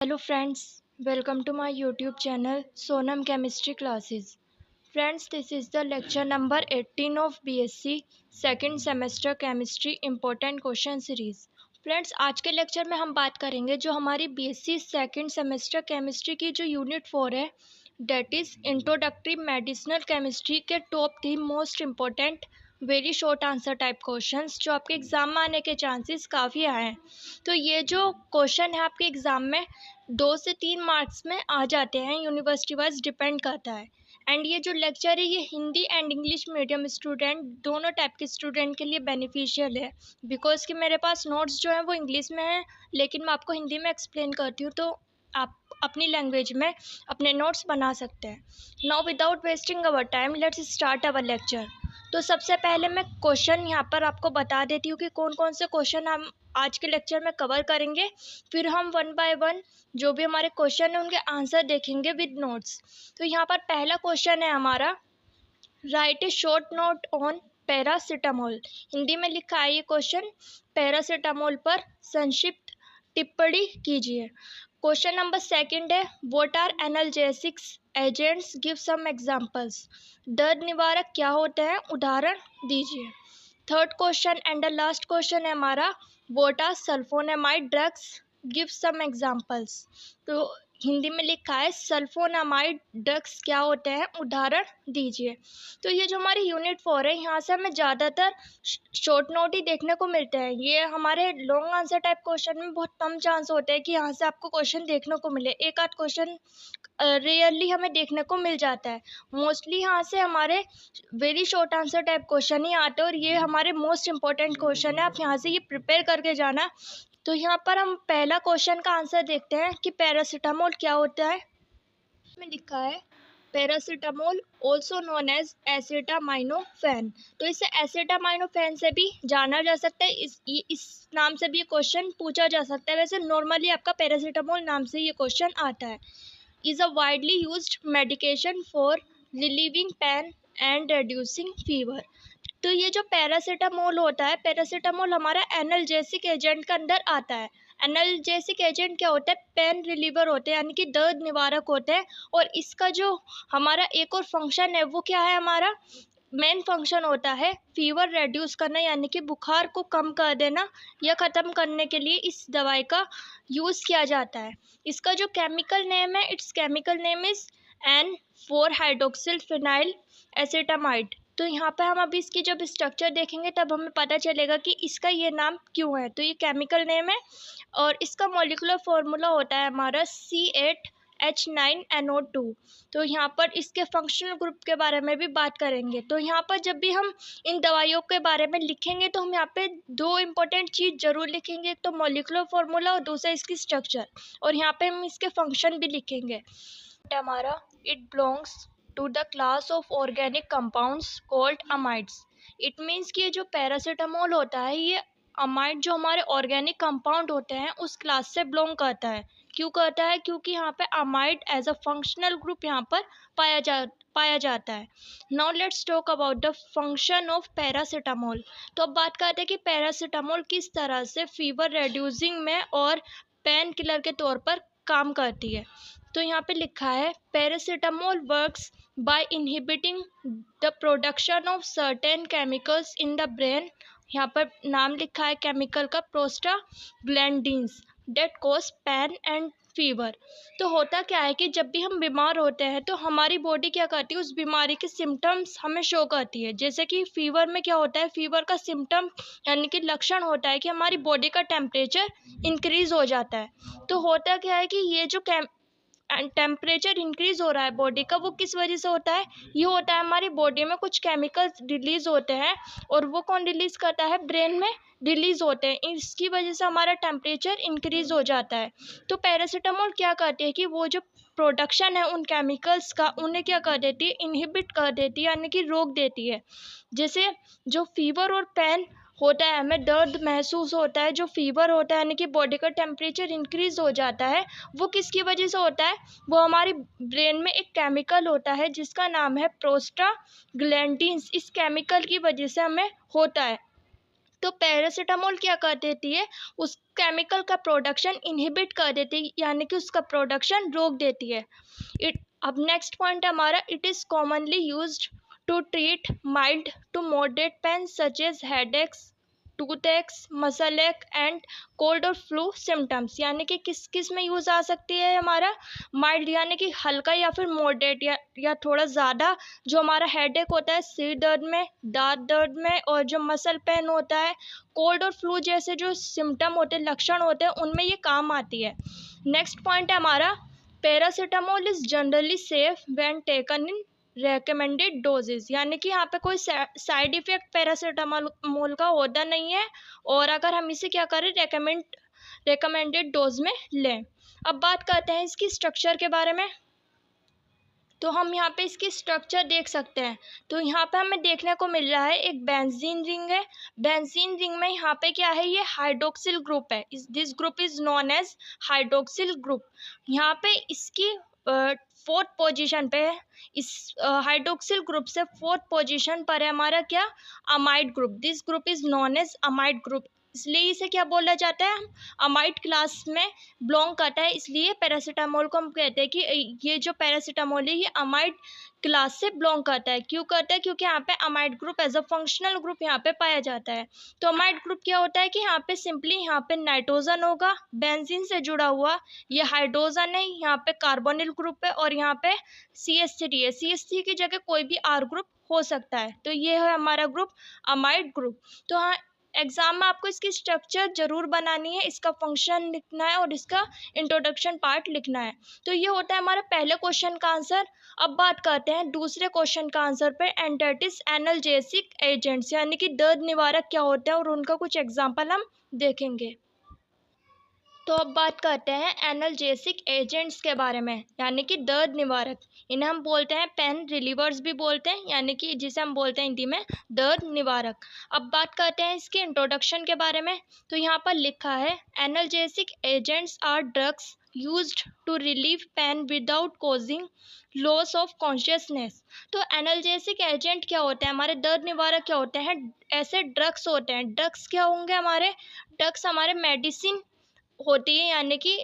Hello friends, welcome to my YouTube channel Sonam Chemistry Classes. Friends, this is the lecture number 18 of BSc second semester chemistry important question series. Friends, आज के lecture में हम बात करेंगे जो हमारी BSc second semester chemistry की जो यूनिट 4 है, that is introductory medicinal chemistry के top 3 most important very short answer type questions जो आपके एग्ज़ाम में आने के चांसेस काफ़ी आए हैं। तो ये जो क्वेश्चन है आपके एग्ज़ाम में 2 से 3 मार्क्स में आ जाते हैं, यूनिवर्सिटी वाइज डिपेंड करता है। एंड ये जो लेक्चर है ये Hindi and English medium student दोनों टाइप के स्टूडेंट के लिए बेनिफिशियल है, बिकॉज कि मेरे पास नोट्स जो हैं वो इंग्लिश में हैं, लेकिन मैं आपको हिंदी में एक्सप्लेन करती हूँ, तो आप अपनी लैंग्वेज में अपने नोट्स बना सकते हैं। Now without wasting our time let's start our lecture. तो सबसे पहले मैं क्वेश्चन यहाँ पर आपको बता देती हूँ कि कौन कौन से क्वेश्चन हम आज के लेक्चर में कवर करेंगे, फिर हम वन बाय वन जो भी हमारे क्वेश्चन है उनके आंसर देखेंगे विद नोट्स। तो यहाँ पर पहला क्वेश्चन है हमारा, right A short note on paracetamol. Hindi में लिखा है ये क्वेश्चन, पैरासीटामोल पर संक्षिप्त टिप्पणी कीजिए। क्वेश्चन नंबर सेकंड है, what are analgesics agents, give some examples. दर्द निवारक क्या होते हैं, उदाहरण दीजिए। Third question and the last question है हमारा, what are sulphonamide drugs, give some examples. तो हिंदी में लिखा है सल्फोनामाइड ड्रग्स क्या होते हैं, उदाहरण दीजिए। तो ये जो हमारी यूनिट 4 है यहाँ से हमें ज़्यादातर शॉर्ट नोट ही देखने को मिलते हैं। ये हमारे लॉन्ग आंसर टाइप क्वेश्चन में बहुत कम चांस होते हैं कि यहाँ से आपको क्वेश्चन देखने को मिले, एक आध क्वेश्चन रेयरली हमें देखने को मिल जाता है। मोस्टली यहाँ से हमारे very short answer type question ही आते हैं और ये हमारे मोस्ट इंपॉर्टेंट क्वेश्चन है, आप यहाँ से ये प्रिपेयर करके जाना। तो यहाँ पर हम पहला क्वेश्चन का आंसर देखते हैं कि पैरासीटामोल क्या होता है। में लिखा है पैरासीटामोल ऑल्सो नोन एज एसिटामाइनोफेन। तो इसे एसिटामाइनोफेन से भी जाना जा सकता है, इस नाम से भी ये क्वेश्चन पूछा जा सकता है। वैसे नॉर्मली आपका पैरासीटामोल नाम से ये क्वेश्चन आता है। Is a widely used medication for relieving pain and reducing fever. तो ये जो पैरासीटामोल होता है, पैरासीटामोल हमारा एनाल्जेसिक एजेंट के अंदर आता है। एनाल्जेसिक एजेंट क्या होता है, पेन रिलीवर होते हैं, यानी कि दर्द निवारक होते हैं। और इसका जो हमारा एक और फंक्शन है वो क्या है, हमारा मेन फंक्शन होता है फीवर रेड्यूस करना, यानी कि बुखार को कम कर देना या ख़त्म करने के लिए इस दवाई का यूज़ किया जाता है। इसका जो केमिकल नेम है, it's chemical name is N4 hydroxyl phenyl acetamide. तो यहाँ पर हम अभी इसकी जब स्ट्रक्चर देखेंगे तब हमें पता चलेगा कि इसका ये नाम क्यों है। तो ये केमिकल नेम है और इसका मॉलिक्यूलर फार्मूला होता है हमारा C8H9NO2। तो यहाँ पर इसके फंक्शनल ग्रुप के बारे में भी बात करेंगे। तो यहाँ पर जब भी हम इन दवाइयों के बारे में लिखेंगे तो हम यहाँ पे 2 इम्पोर्टेंट चीज़ ज़रूर लिखेंगे, एक तो मॉलिक्यूलर फार्मूला और दूसरा इसकी स्ट्रक्चर, और यहाँ पे हम इसके फंक्शन भी लिखेंगे। हमारा it belongs to the class of organic compounds called amides. It means कि ये जो पैरासीटामोल होता है ये अमाइड जो हमारे ऑर्गेनिक कंपाउंड होते हैं उस क्लास से बिलोंग करता है। क्यों करता है, क्योंकि यहाँ पे amide as a functional group यहाँ पर पाया जाता है। Now let's talk about the function of paracetamol. तो अब बात करते हैं कि पैरासीटामोल किस तरह से फीवर रेड्यूसिंग में और पेन किलर के तौर पर काम करती है। तो यहाँ पे लिखा है paracetamol works by inhibiting the production of certain chemicals in the brain. यहाँ पर नाम लिखा है केमिकल का, prostaglandins that cause pain and fever. तो होता क्या है कि जब भी हम बीमार होते हैं तो हमारी बॉडी क्या करती है, उस बीमारी के सिम्टम्स हमें शो करती है। जैसे कि फीवर में क्या होता है, फीवर का सिम्टम यानी कि लक्षण होता है कि हमारी बॉडी का टेम्परेचर इंक्रीज़ हो जाता है। तो होता क्या है कि ये जो टेम्परेचर इंक्रीज़ हो रहा है बॉडी का, वो किस वजह से होता है, ये होता है हमारी बॉडी में कुछ केमिकल्स रिलीज़ होते हैं और वो कौन रिलीज़ करता है, ब्रेन में रिलीज़ होते हैं। इसकी वजह से हमारा टेम्परेचर इंक्रीज़ हो जाता है। तो पैरासीटामोल क्या करती है कि वो जो प्रोडक्शन है उन केमिकल्स का, उन्हें क्या कर देती है, इनहिबिट कर देती है, यानी कि रोक देती है। जैसे जो फीवर और पेन होता है, हमें दर्द महसूस होता है, जो फीवर होता है यानी कि बॉडी का टेम्परेचर इंक्रीज़ हो जाता है, वो किसकी वजह से होता है, वो हमारी ब्रेन में एक केमिकल होता है जिसका नाम है प्रोस्टाग्लैंडिन्स। इस केमिकल की वजह से हमें होता है। तो पैरासीटामोल क्या कर देती है, उस केमिकल का प्रोडक्शन इनहिबिट कर देती है, यानी कि उसका प्रोडक्शन रोक देती है। इट अब नेक्स्ट पॉइंट है हमारा, it is commonly used to treat mild to moderate pain such as headaches, toothaches, muscle ache and cold और फ्लू सिम्टम्स। यानी कि किस किस में यूज़ आ सकती है हमारा, माइल्ड यानी कि हल्का, या फिर मॉडरेट या थोड़ा ज़्यादा, जो हमारा हेड एक होता है सिर दर्द में, दांत दर्द में, और जो मसल पेन होता है, कोल्ड और फ्लू जैसे जो सिम्टम होते हैं, लक्षण होते हैं, उनमें ये काम आती है। नेक्स्ट पॉइंट है हमारा, paracetamol is generally safe when taken in recommended dosages. यानी कि यहाँ पे कोई साइड इफेक्ट पैरासीटामोल का होता नहीं है, और अगर हम इसे क्या करें, रेकमेंडेड डोज में लें। अब बात करते हैं इसकी स्ट्रक्चर के बारे में। तो हम यहाँ पे इसकी स्ट्रक्चर देख सकते हैं। तो यहाँ पे हमें देखने को मिल रहा है एक बेंजीन रिंग है। बेंजीन रिंग में यहाँ पे क्या है, ये हाइड्रोक्सिल ग्रुप है। This group is known as hydroxyl group. यहाँ पे इसकी फोर्थ पोजीशन पे है। इस हाइड्रोक्सिल ग्रुप से फोर्थ पोजीशन पर है हमारा क्या, amide group. This group is known as amide group. इसलिए इसे क्या बोला जाता है, अमाइड क्लास में बिलोंग करता है। इसलिए पैरासीटामोल को हम कहते हैं कि ये जो पैरासीटामोल है ये अमाइड क्लास से बिलोंग करता है। क्यों करता है, क्योंकि यहाँ पे amide group as a functional group यहाँ पे पाया जाता है। तो अमाइड ग्रुप क्या होता है कि यहाँ पे सिंपली यहाँ पे नाइट्रोजन होगा बेंजीन से जुड़ा हुआ, ये हाइड्रोजन है, यहाँ पे कार्बोनिल ग्रुप है, और यहाँ पे CH3 है। CH3 की जगह कोई भी R ग्रुप हो सकता है। तो ये है हमारा ग्रुप अमाइड ग्रुप। तो हाँ, एग्जाम में आपको इसकी स्ट्रक्चर जरूर बनानी है, इसका फंक्शन लिखना है और इसका इंट्रोडक्शन पार्ट लिखना है। तो ये होता है हमारे पहले क्वेश्चन का आंसर। अब बात करते हैं दूसरे क्वेश्चन का आंसर पे, एंटाइटिस एनाल्जेसिक एजेंट्स, यानी कि दर्द निवारक क्या होते हैं, और उनका कुछ एग्जाम्पल हम देखेंगे। तो अब बात करते हैं एनाल्जेसिक एजेंट्स के बारे में, यानी कि दर्द निवारक। इन्हें हम बोलते हैं पेन रिलीवर्स भी बोलते हैं, यानी कि जिसे हम बोलते हैं हिंदी में दर्द निवारक। अब बात करते हैं इसके इंट्रोडक्शन के बारे में। तो यहाँ पर लिखा है, analgesic agents are drugs used to relieve pain without causing loss of consciousness. तो एनाल्जेसिक एजेंट क्या होते हैं, हमारे दर्द निवारक क्या होते हैं, ऐसे ड्रग्स होते हैं। ड्रग्स क्या होंगे हमारे, ड्रग्स हमारे मेडिसिन होती है, यानी कि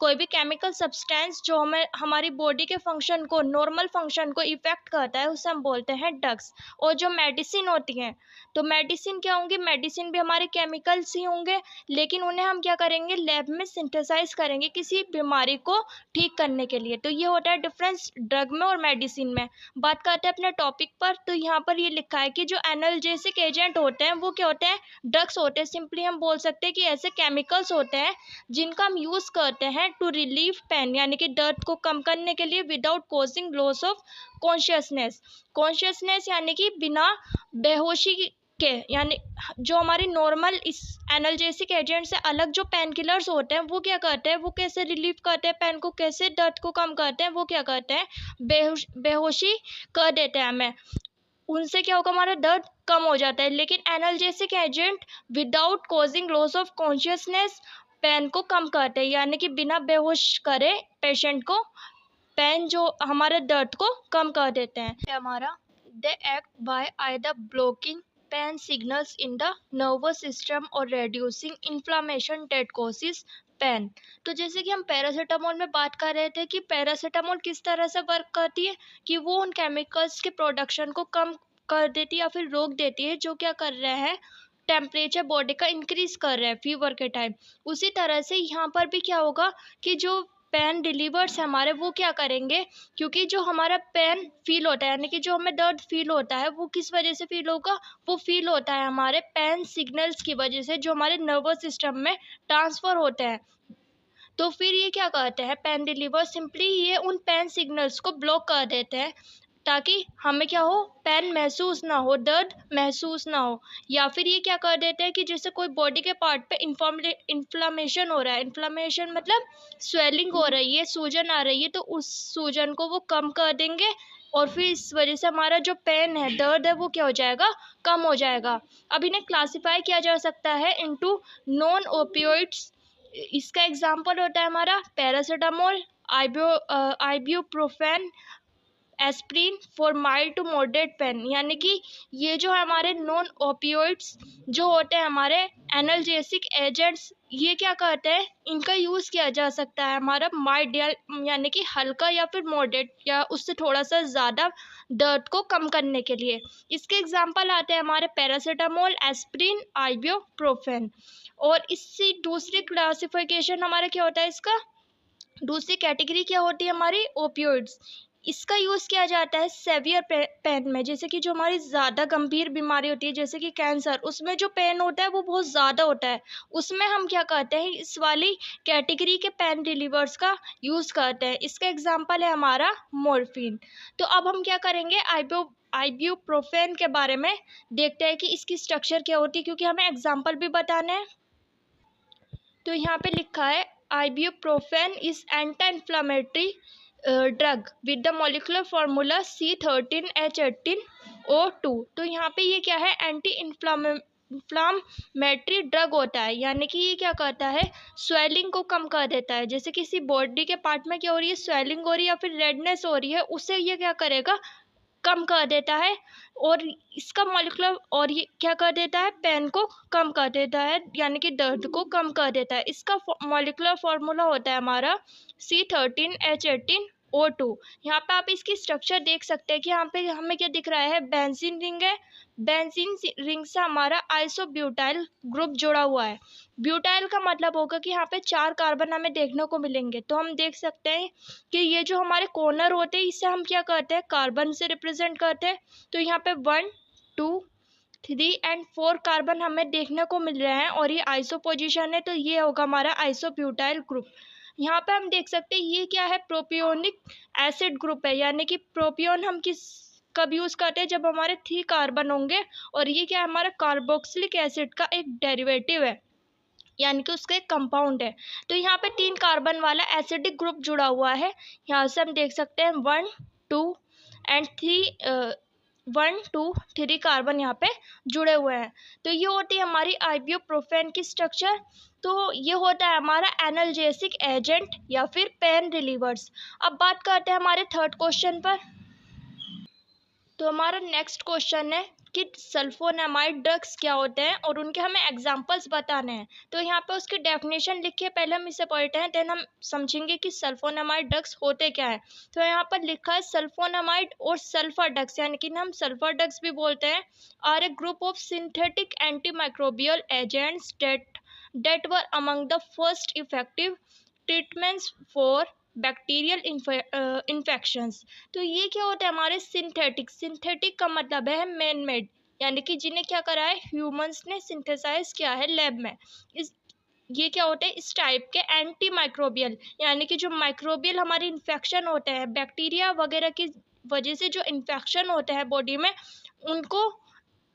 कोई भी केमिकल सब्सटेंस जो हमें हमारी बॉडी के फंक्शन को, नॉर्मल फंक्शन को इफेक्ट करता है, उसे हम बोलते हैं ड्रग्स। और जो मेडिसिन होती हैं, तो मेडिसिन क्या होंगी, मेडिसिन भी हमारे केमिकल्स ही होंगे, लेकिन उन्हें हम क्या करेंगे, लैब में सिंथेसाइज करेंगे किसी बीमारी को ठीक करने के लिए। तो ये होता है डिफरेंस ड्रग में और मेडिसिन में। बात करते हैं अपने टॉपिक पर। तो यहाँ पर ये लिखा है कि जो एनाल्जेसिक एजेंट होते हैं वो क्या होते हैं, ड्रग्स होते हैं। सिंपली हम बोल सकते हैं कि ऐसे केमिकल्स होते हैं जिनका हम यूज़ करते हैं टू रिलीव पेन, यानी कि दर्द को कम करने के लिए, without causing loss of consciousness. Consciousness यानी कि बिना बेहोशी के, यानी जो हमारी नॉर्मल इस एनाल्जेसिक एजेंट से अलग जो पेन किलर्स होते हैं वो क्या करते हैं, वो कैसे रिलीव करते हैं पेन को, कैसे दर्द को कम करते हैं, वो क्या करते हैं, बेहोशी कर देते हैं हमें। उनसे क्या होगा, हमारा दर्द कम हो जाता है। लेकिन analgesic agent without causing loss of consciousness pain को कम करते हैं, यानी कि बिना बेहोश करे पेशेंट को पेन जो हमारे दर्द को कम कर देते हैं। हमारा they act by either blocking pain signals in the nervous system और reducing inflammation that causes pain. तो जैसे कि हम पैरासीटामोल में बात कर रहे थे कि पैरासीटामोल किस तरह से वर्क करती है, कि वो उन केमिकल्स के प्रोडक्शन को कम कर देती है या फिर रोक देती है जो क्या कर रहे हैं, टेम्परेचर बॉडी का इंक्रीज कर रहे हैं फीवर के टाइम। उसी तरह से यहाँ पर भी क्या होगा कि जो पेन रिलीवर्स है हमारे, वो क्या करेंगे, क्योंकि जो हमारा पेन फील होता है, यानी कि जो हमें दर्द फील होता है, वो किस वजह से फील होगा, वो फील होता है हमारे पेन सिग्नल्स की वजह से, जो हमारे नर्वस सिस्टम में ट्रांसफ़र होते हैं। तो फिर ये क्या करते हैं, पेन रिलीवर सिंपली ये उन पेन सिग्नल्स को ब्लॉक कर देते हैं, ताकि हमें क्या हो, पेन महसूस ना हो, दर्द महसूस ना हो। या फिर ये क्या कर देते हैं कि जैसे कोई बॉडी के पार्ट पे इन्फ्लामेशन हो रहा है, इन्फ्लामेशन मतलब स्वेलिंग हो रही है, सूजन आ रही है, तो उस सूजन को वो कम कर देंगे, और फिर इस वजह से हमारा जो पेन है, दर्द है, वो क्या हो जाएगा, कम हो जाएगा। अब इन्हें क्लासीफाई किया जा सकता है इनटू नॉन ओपियोइड्स। इसका एग्जाम्पल होता है हमारा paracetamol, ibuprofen, aspirin for mild to moderate pain, यानी कि ये जो है हमारे नॉन ओपियोइड्स जो होते हैं हमारे एनाल्जेसिक एजेंट्स, ये क्या करते हैं, इनका यूज़ किया जा सकता है हमारा माइल्ड यानी कि हल्का या फिर मॉडरेट या उससे थोड़ा सा ज़्यादा दर्द को कम करने के लिए। इसके एग्जांपल आते हैं हमारे पैरासीटामोल, एस्प्रिन, आइबुप्रोफेन। और इससे दूसरी क्लासिफिकेशन हमारा क्या होता है, इसका दूसरी कैटेगरी क्या होती है हमारी, ओपियोइड्स। इसका यूज़ किया जाता है सेवियर पेन में, जैसे कि जो हमारी ज़्यादा गंभीर बीमारी होती है जैसे कि कैंसर, उसमें जो पेन होता है वो बहुत ज़्यादा होता है, उसमें हम क्या करते हैं, इस वाली कैटेगरी के पेन रिलीवर्स का यूज़ करते हैं। इसका एग्जांपल है हमारा मॉर्फिन। तो अब हम क्या करेंगे, आइबुप्रोफेन के बारे में देखते हैं कि इसकी स्ट्रक्चर क्या होती है, क्योंकि हमें एग्जाम्पल भी बताना है। तो यहाँ पे लिखा है ibuprofen is anti inflammatory drug with the molecular formula C13H18O2। तो यहाँ पे ये क्या है, एंटी इन्फ्लामेटरी ड्रग होता है, यानी कि ये क्या करता है, स्वेलिंग को कम कर देता है। जैसे किसी बॉडी के पार्ट में क्या हो रही है, स्वेलिंग हो रही है या फिर रेडनेस हो रही है, उससे ये क्या करेगा, कम कर देता है। और इसका मॉलिक्यूलर, और ये क्या कर देता है, पेन को कम कर देता है, यानी कि दर्द को कम कर देता है। इसका मॉलिक्यूलर फार्मूला होता है हमारा C13H18O2। यहाँ पे आप इसकी स्ट्रक्चर देख सकते हैं कि यहाँ पे हमें क्या दिख रहा है, बेंजीन रिंग है, बेंजीन रिंग से हमारा आइसोब्यूटाइल ग्रुप जुड़ा हुआ है। ब्यूटाइल का मतलब होगा कि यहाँ पे 4 कार्बन हमें देखने को मिलेंगे। तो हम देख सकते हैं कि ये जो हमारे कॉर्नर होते हैं, इससे हम क्या करते हैं, कार्बन से रिप्रेजेंट करते हैं। तो यहाँ पे 1, 2, 3 एंड 4 कार्बन हमें देखने को मिल रहे हैं, और ये आइसो पोजिशन है, तो ये होगा हमारा आइसोब्यूटाइल ग्रुप। यहाँ पे हम देख सकते हैं ये क्या है, प्रोपियोनिक एसिड ग्रुप है, यानी कि प्रोपियोन हम किस कब यूज़ करते हैं, जब हमारे 3 कार्बन होंगे, और ये क्या है, हमारा कार्बोक्सिलिक एसिड का एक डेरिवेटिव है, यानी कि उसका एक कंपाउंड है। तो यहाँ पे 3 कार्बन वाला एसिडिक ग्रुप जुड़ा हुआ है। यहाँ से हम देख सकते हैं 1, 2 एंड 3 कार्बन यहाँ पे जुड़े हुए हैं। तो ये होती है हमारी आइबुप्रोफेन की स्ट्रक्चर। तो ये होता है हमारा एनाल्जेसिक एजेंट या फिर पेन रिलीवर्स। अब बात करते हैं हमारे थर्ड क्वेश्चन पर। तो हमारा नेक्स्ट क्वेश्चन है कि सल्फोनेमाइड ड्रग्स क्या होते हैं और उनके हमें एग्जांपल्स बताने हैं। तो यहाँ पे उसकी डेफिनेशन लिखिए, पहले हम इसे पढ़ते हैं, देन हम समझेंगे कि सल्फोनेमाइड ड्रग्स होते क्या है। तो यहाँ पर लिखा है सल्फोनेमाइड और सल्फर ड्रग्स, यानी कि हम सल्फर ड्रग्स भी बोलते हैं, are a group of synthetic antimicrobial agents that were among the first effective treatments for bacterial infections. तो ये क्या होता है हमारे सिंथेटिक का मतलब है मैन मेड, यानी कि जिन्हें क्या करा है, ह्यूमंस ने सिंथेसाइज किया है लैब में। इस ये क्या होते हैं, इस टाइप के एंटी माइक्रोबियल, यानी कि जो माइक्रोबियल हमारे इन्फेक्शन होते हैं, बैक्टीरिया वगैरह की वजह से जो इन्फेक्शन होते हैं बॉडी में, उनको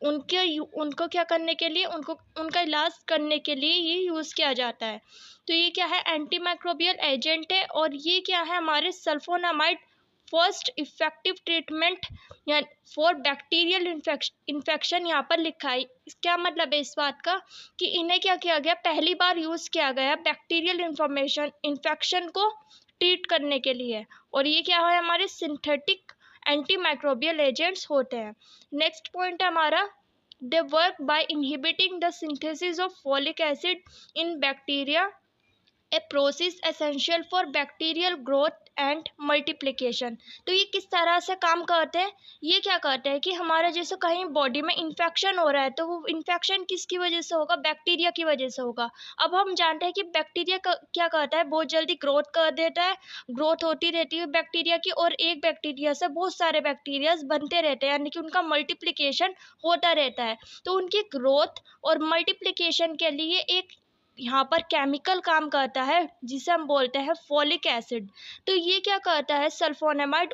उनको क्या करने के लिए, उनका इलाज करने के लिए ये यूज़ किया जाता है। तो ये क्या है, एंटी माइक्रोबियल एजेंट है, और ये क्या है, हमारे सल्फोनामाइड फर्स्ट इफेक्टिव ट्रीटमेंट या फॉर बैक्टीरियल इन्फेक्शन यहाँ पर लिखा है। क्या मतलब है इस बात का, कि इन्हें क्या किया गया, पहली बार यूज़ किया गया बैक्टीरियल इन्फेक्शन को ट्रीट करने के लिए, और ये क्या है, हमारे सिंथेटिक एंटी माइक्रोबियल एजेंट्स होते हैं। नेक्स्ट पॉइंट है हमारा, they work by inhibiting the synthesis of folic acid in bacteria, a process essential for bacterial growth and multiplication. तो ये किस तरह से काम करते हैं, ये क्या करते हैं कि हमारा जैसे कहीं बॉडी में इन्फेक्शन हो रहा है, तो वो इन्फेक्शन किसकी वजह से होगा, बैक्टीरिया की वजह से होगा। अब हम जानते हैं कि बैक्टीरिया क्या करता है, बहुत जल्दी ग्रोथ कर देता है, ग्रोथ होती रहती है बैक्टीरिया की, और एक बैक्टीरिया से बहुत सारे बैक्टीरियाज बनते रहते हैं, यानी कि उनका मल्टीप्लिकेशन होता रहता है। तो उनकी ग्रोथ और मल्टीप्लिकेशन के लिए एक यहाँ पर केमिकल काम करता है जिसे हम बोलते हैं फॉलिक एसिड। तो ये क्या करता है, सल्फोनेमाइड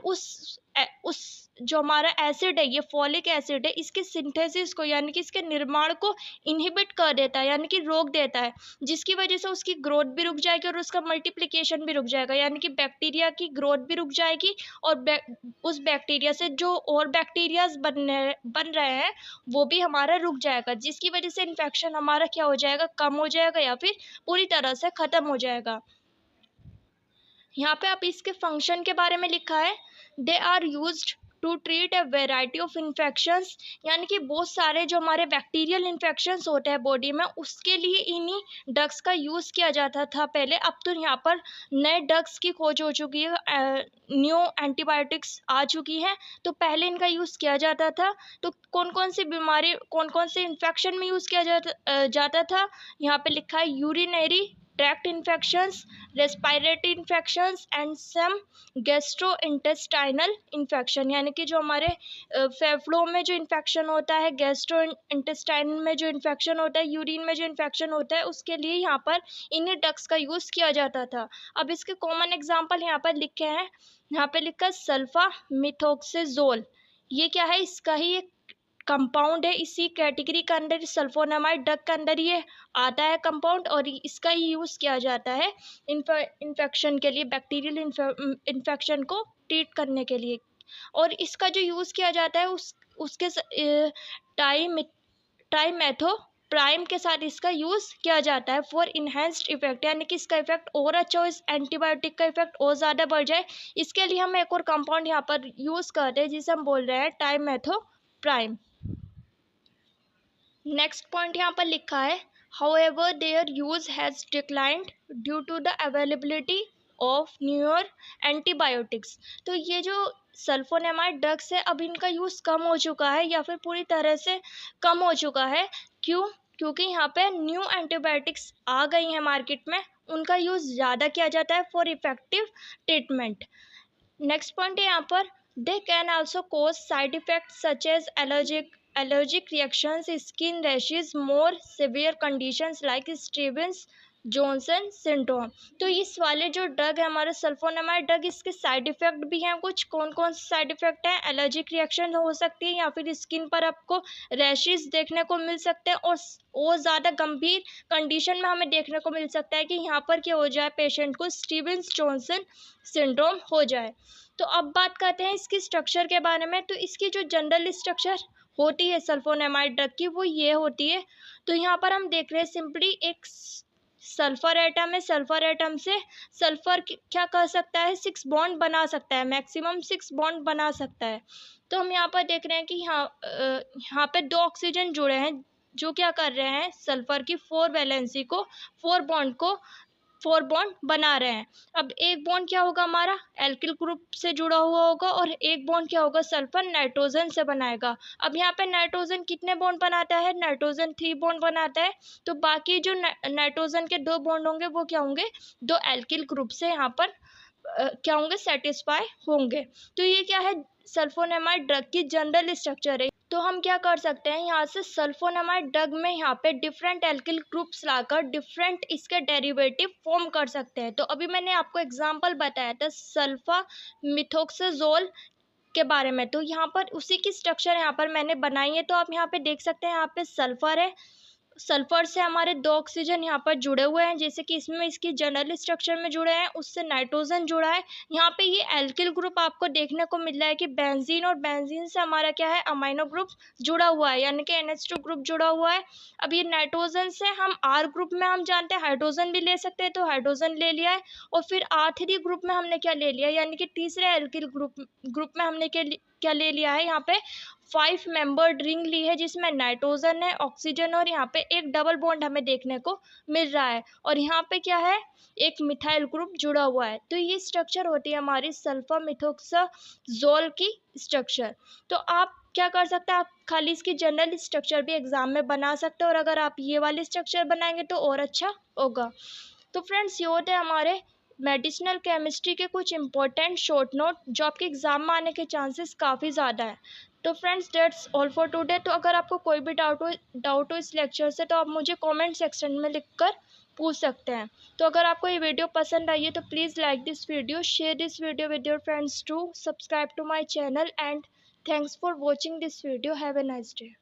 उस जो हमारा एसिड है, ये फॉलिक एसिड है, इसके सिंथेसिस को, यानी कि इसके निर्माण को इनहिबिट कर देता है, यानी कि रोक देता है, जिसकी वजह से उसकी ग्रोथ भी रुक जाएगी और उसका मल्टीप्लिकेशन भी रुक जाएगा, यानी कि बैक्टीरिया की ग्रोथ भी रुक जाएगी, और उस बैक्टीरिया से जो और बैक्टीरियाज बन रहे हैं वो भी हमारा रुक जाएगा, जिसकी वजह से इन्फेक्शन हमारा क्या हो जाएगा, कम हो जाएगा या फिर पूरी तरह से ख़त्म हो जाएगा। यहाँ पे आप इसके फंक्शन के बारे में लिखा है, they are used to treat a variety of infections, यानी कि बहुत सारे जो हमारे बैक्टीरियल इन्फेक्शंस होते हैं बॉडी में, उसके लिए इन्हीं ड्रग्स का यूज़ किया जाता था पहले। अब तो यहाँ पर नए ड्रग्स की खोज हो चुकी है, न्यू एंटीबायोटिक्स आ चुकी है, तो पहले इनका यूज़ किया जाता था। तो कौन कौन सी बीमारी, कौन कौन से इन्फेक्शन में यूज़ किया जाता था, यहाँ पे लिखा है urinary tract infections, respiratory infections and some gastrointestinal infection, यानी कि जो हमारे फेफड़ों में जो इन्फेक्शन होता है, गैस्ट्रो इंटेस्टाइन में जो इन्फेक्शन होता है, यूरिन में जो इन्फेक्शन होता है, उसके लिए यहाँ पर इन्हीं ड्रग्स का यूज़ किया जाता था। अब इसके कॉमन एग्जांपल यहाँ पर लिखे हैं, यहाँ पे लिखा है सल्फा मिथोक्साजोल। ये क्या है, इसका ही एक कंपाउंड है, इसी कैटेगरी के अंदर सल्फोनामाइड ड्रग के अंदर ये आता है कंपाउंड, और इसका ही यूज़ किया जाता है इन्फेक्शन के लिए, बैक्टीरियल इन्फेक्शन को ट्रीट करने के लिए। और इसका जो यूज़ किया जाता है उसके टाइमेथोप्राइम के साथ इसका यूज़ किया जाता है फॉर इन्हेंस्ड इफेक्ट, यानी कि इसका इफेक्ट और अच्छा हो, इस एंटीबायोटिक का इफेक्ट और ज़्यादा बढ़ जाए, इसके लिए हम एक और कंपाउंड यहाँ पर यूज़ करते हैं जिसे हम बोल रहे हैं टाइमेथोप्राइम। नेक्स्ट पॉइंट यहाँ पर लिखा है, however their use has declined due to the availability of newer antibiotics. तो ये जो सल्फोनेमाइड ड्रग्स है, अब इनका यूज़ कम हो चुका है या फिर पूरी तरह से कम हो चुका है। क्यों? क्योंकि यहाँ पे न्यू एंटीबायोटिक्स आ गई हैं मार्केट में, उनका यूज़ ज़्यादा किया जाता है for effective treatment. Next point है यहाँ पर, they can also cause side effects such as allergic reactions, skin rashes, more severe conditions like Stevens Johnson syndrome. तो इस वाले जो ड्रग है हमारा सल्फोनामाइड ड्रग, इसके साइड इफ़ेक्ट भी हैं कुछ। कौन कौन से साइड इफ़ेक्ट हैं? एलर्जिक रिएक्शन हो सकती है, या फिर स्किन पर आपको रैशेस देखने को मिल सकते हैं, और ज़्यादा गंभीर कंडीशन में हमें देखने को मिल सकता है कि यहाँ पर क्या हो जाए, पेशेंट को स्टीवेंस जॉनसन सिंड्रोम हो जाए। तो अब बात करते हैं इसकी स्ट्रक्चर के बारे में। तो इसकी जो जनरल स्ट्रक्चर होती है सल्फोनेमाइड ड्रग की, वो ये होती है। तो यहाँ पर हम देख रहे हैं सिंपली एक सल्फर एटम है, सल्फर एटम से सल्फर क्या कर सकता है, 6 बॉन्ड बना सकता है, मैक्सिमम 6 बॉन्ड बना सकता है। तो हम यहाँ पर देख रहे हैं कि यहाँ पे 2 ऑक्सीजन जुड़े हैं, जो क्या कर रहे हैं, सल्फर की 4 वैलेंसी को, 4 बॉन्ड बना रहे हैं। अब एक बॉन्ड क्या होगा हमारा, एल्किल ग्रुप से जुड़ा हुआ होगा, और एक बॉन्ड क्या होगा, सल्फर नाइट्रोजन से बनाएगा। अब यहाँ पे नाइट्रोजन कितने बॉन्ड बनाता है, नाइट्रोजन 3 बॉन्ड बनाता है। तो बाकी जो नाइट्रोजन के 2 बॉन्ड होंगे वो क्या होंगे, 2 एल्किल ग्रुप से यहाँ पर क्या होंगे, सेटिस्फाई होंगे। तो ये क्या है, सल्फोनेमाइड ड्रग की जनरल स्ट्रक्चर है। तो हम क्या कर सकते हैं, यहाँ से सल्फोनेमाइड ड्रग में यहाँ पे डिफरेंट एल्किल ग्रुप्स लाकर डिफरेंट इसके डेरिवेटिव फॉर्म कर सकते हैं। तो अभी मैंने आपको एग्जांपल बताया था सल्फा मिथोक्साजोल के बारे में, तो यहाँ पर उसी की स्ट्रक्चर यहाँ पर मैंने बनाई है। तो आप यहाँ पे देख सकते हैं, यहाँ पे सल्फर है, सल्फर से हमारे 2 ऑक्सीजन यहाँ पर जुड़े हुए हैं, जैसे कि इसमें इसकी जनरल स्ट्रक्चर में जुड़े हैं, उससे नाइट्रोजन जुड़ा है। यहाँ पे ये एल्किल ग्रुप आपको देखने को मिल रहा है कि बेंजीन, और बेंजीन से हमारा क्या है, अमाइनो ग्रुप जुड़ा हुआ है, यानी कि NH2 ग्रुप जुड़ा हुआ है। अब ये नाइट्रोजन से हम R ग्रुप में हम जानते हैं हाइड्रोजन भी ले सकते हैं, तो हाइड्रोजन ले लिया है। और फिर R3 ग्रुप में हमने क्या ले लिया, यानी कि तीसरे एल्किल ग्रुप में हमने क्या ले लिया है, यहाँ पे 5 मेंबर्ड रिंग ली है, जिसमें नाइट्रोजन है, ऑक्सीजन, और यहाँ पे एक डबल बॉन्ड हमें देखने को मिल रहा है, और यहाँ पे क्या है, एक मिथाइल ग्रुप जुड़ा हुआ है। तो ये स्ट्रक्चर होती है हमारी सल्फा मिथोक्साजोल की स्ट्रक्चर। तो आप क्या कर सकते हैं, आप खाली इसकी जनरल स्ट्रक्चर भी एग्जाम में बना सकते हो, और अगर आप ये वाली स्ट्रक्चर बनाएंगे तो और अच्छा होगा। तो फ्रेंड्स, ये होते हैं हमारे मेडिसिनल केमिस्ट्री के कुछ इंपॉर्टेंट शॉर्ट नोट, जो आपके एग्जाम में आने के चांसेस काफ़ी ज़्यादा है। तो friends, that's all for today. तो अगर आपको कोई भी डाउट हो इस लेक्चर से, तो आप मुझे कमेंट सेक्शन में लिखकर पूछ सकते हैं। तो अगर आपको ये वीडियो पसंद आई है तो please like this video, share this video with your friends too, subscribe to my channel, and thanks for watching this video. Have a nice day.